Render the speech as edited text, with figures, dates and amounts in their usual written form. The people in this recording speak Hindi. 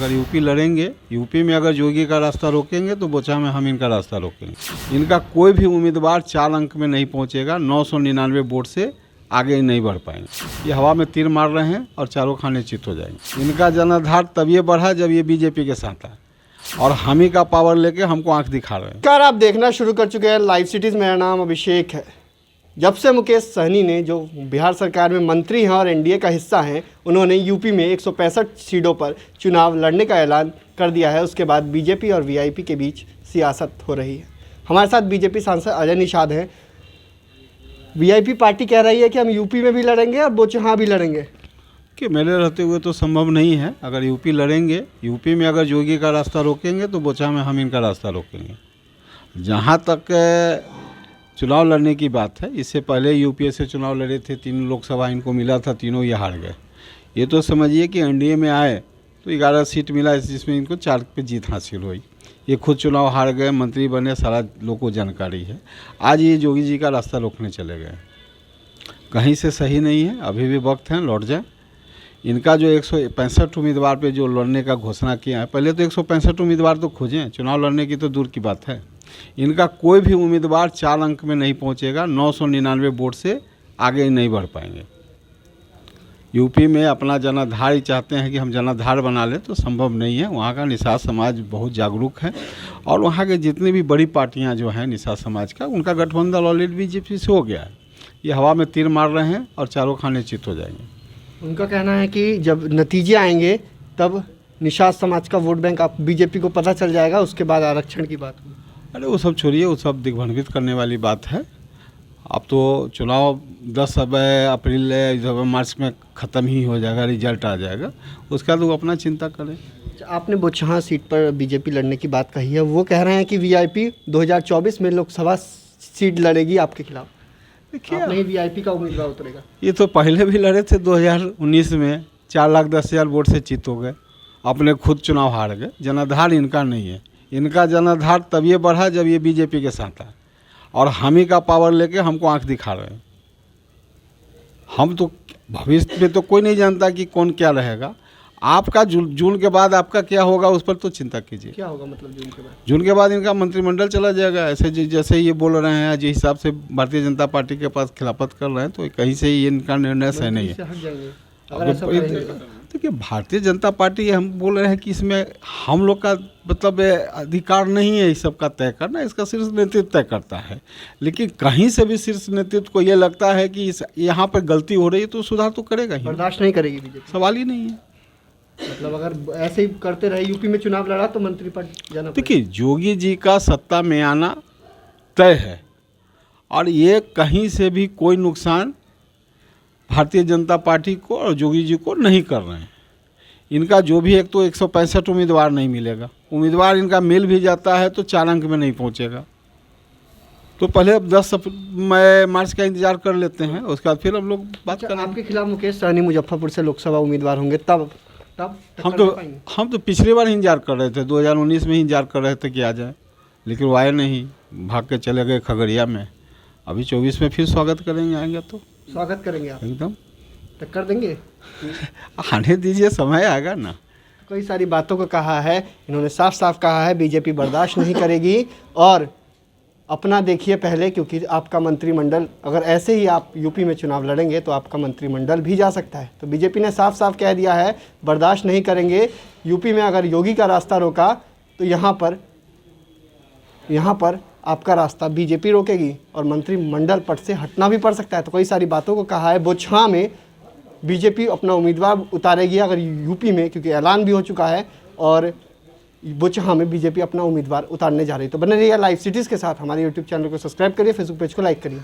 अगर यूपी लड़ेंगे, यूपी में अगर योगी का रास्ता रोकेंगे तो बोचा में हम इनका रास्ता रोकेंगे। इनका कोई भी उम्मीदवार 4 अंक में नहीं पहुंचेगा, 999 वोट से आगे नहीं बढ़ पाएंगे। ये हवा में तीर मार रहे हैं और चारों खाने चित हो जाएंगे। इनका जनाधार तब ये बढ़ा जब ये बीजेपी के साथ है और हम ही का पावर लेके हमको आंख दिखा रहे हैं। नमस्कार, आप देखना शुरू कर चुके हैं लाइव सिटीज़। मेरा नाम अभिषेक है। जब से मुकेश सहनी ने, जो बिहार सरकार में मंत्री हैं और एनडीए का हिस्सा हैं, उन्होंने यूपी में 165 सीटों पर चुनाव लड़ने का ऐलान कर दिया है, उसके बाद बीजेपी और वीआईपी के बीच सियासत हो रही है। हमारे साथ बीजेपी सांसद अजय निषाद हैं। वीआईपी पार्टी कह रही है कि हम यूपी में भी लड़ेंगे और बोचहां भी लड़ेंगे। कि मेरे रहते हुए तो संभव नहीं है। अगर यूपी लड़ेंगे, यूपी में अगर योगी का रास्ता रोकेंगे तो बोचा में हम इनका रास्ता रोकेंगे। जहाँ तक चुनाव लड़ने की बात है, इससे पहले यूपीए से चुनाव लड़े थे, 3 लोकसभा इनको मिला था, तीनों ये हार गए। ये तो समझिए कि एनडीए में आए तो 11 सीट मिला, जिसमें इनको 4 पे जीत हासिल हुई। ये खुद चुनाव हार गए, मंत्री बने, सारा लोगों को जानकारी है। आज ये योगी जी का रास्ता रोकने चले गए, कहीं से सही नहीं है। अभी भी वक्त है, लौट जाए। इनका जो 165 उम्मीदवार पे जो लड़ने का घोषणा किया है, पहले तो 165 उम्मीदवार तो खोजें, चुनाव लड़ने की तो दूर की बात है। इनका कोई भी उम्मीदवार 4 अंक में नहीं पहुंचेगा, 999 वोट से आगे नहीं बढ़ पाएंगे। यूपी में अपना जनाधार ही चाहते हैं कि हम जनाधार बना लें, तो संभव नहीं है। वहाँ का निषाद समाज बहुत जागरूक है और वहाँ के जितनी भी बड़ी पार्टियाँ जो हैं निषाद समाज का, उनका गठबंधन ऑलरेडी बीजेपी से हो गया है। ये हवा में तीर मार रहे हैं और चारों खाने चित हो जाएंगे। उनका कहना है कि जब नतीजे आएंगे तब निषाद समाज का वोट बैंक आप बीजेपी को पता चल जाएगा, उसके बाद आरक्षण की बात होगी। अरे वो सब छोड़िए, वो सब दिग्भ्रमित करने वाली बात है। अब तो चुनाव 10 अप्रैल मार्च में ख़त्म ही हो जाएगा, रिजल्ट आ जाएगा, उसके बाद वो अपना चिंता करें। आपने बोचहां सीट पर बीजेपी लड़ने की बात कही है, वो कह रहे हैं कि वीआईपी 2024 में लोकसभा सीट लड़ेगी आपके खिलाफ। देखिए, आप नहीं वीआईपी का उम्मीदवार उतरेगा। ये तो पहले भी लड़े थे 2019 में, 4,10,000 वोट से चित हो गए, अपने खुद चुनाव हार गए। जनाधार इनका नहीं है। इनका जनाधार तब ये बढ़ा जब ये बीजेपी के साथ है और हम ही का पावर लेके हमको आंख दिखा रहे हैं। हम तो भविष्य में तो कोई नहीं जानता कि कौन क्या रहेगा। आपका जून के बाद आपका क्या होगा, उस पर तो चिंता कीजिए। क्या होगा मतलब जून के बाद? जून के बाद इनका मंत्रिमंडल चला जाएगा। ऐसे जैसे ये बोल रहे हैं, जिस हिसाब से भारतीय जनता पार्टी के पास खिलाफत कर रहे हैं, तो कहीं से ये इनका निर्णय सही नहीं है। देखिए, भारतीय जनता पार्टी, हम बोल रहे हैं कि इसमें हम लोग का मतलब अधिकार नहीं है इस सब का तय करना, इसका शीर्ष नेतृत्व तय करता है। लेकिन कहीं से भी शीर्ष नेतृत्व को ये लगता है कि यहाँ पर गलती हो रही है तो सुधार तो करेगा ही, बर्दाश्त नहीं करेगी बीजेपी। सवाल ही नहीं है। मतलब अगर ऐसे ही करते रहे, यूपी में चुनाव लड़ा तो मंत्री पद जाना। देखिए, योगी जी का सत्ता में आना तय है और ये कहीं से भी कोई नुकसान भारतीय जनता पार्टी को और योगी जी को नहीं कर रहे हैं। इनका जो भी, एक तो 165 उम्मीदवार नहीं मिलेगा, उम्मीदवार इनका मिल भी जाता है तो 4 अंक में नहीं पहुंचेगा। तो पहले 10 मार्च का इंतजार कर लेते हैं, उसके बाद फिर हम लोग बात करें। आपके खिलाफ मुकेश सहनी मुजफ्फरपुर से लोकसभा उम्मीदवार होंगे, तब हम तो पिछली बार ही इंतजार कर रहे थे, 2019 में ही इंतजार कर रहे थे कि आ जाए, लेकिन वो आए नहीं, भाग के चले गए खगड़िया में। अभी 24 में फिर स्वागत करेंगे, आएंगे तो स्वागत करेंगे आप एकदम। टक्कर देंगे? आने दीजिए, समय आएगा ना। कई सारी बातों को कहा है इन्होंने, साफ साफ कहा है बीजेपी बर्दाश्त नहीं करेगी और अपना देखिए पहले, क्योंकि आपका मंत्रिमंडल, अगर ऐसे ही आप यूपी में चुनाव लड़ेंगे तो आपका मंत्रिमंडल भी जा सकता है। तो बीजेपी ने साफ साफ कह दिया है बर्दाश्त नहीं करेंगे। यूपी में अगर योगी का रास्ता रोका तो यहाँ पर आपका रास्ता बीजेपी रोकेगी और मंत्रिमंडल पद से हटना भी पड़ सकता है। तो कई सारी बातों को कहा है। बोचहां में बीजेपी अपना उम्मीदवार उतारेगी अगर यूपी में, क्योंकि ऐलान भी हो चुका है, और बोचहां में बीजेपी अपना उम्मीदवार उतारने जा रही है। तो बने रहिए लाइव सिटीज़ के साथ। हमारे यूट्यूब चैनल को सब्सक्राइब करिए, फेसबुक पेज को लाइक करिए।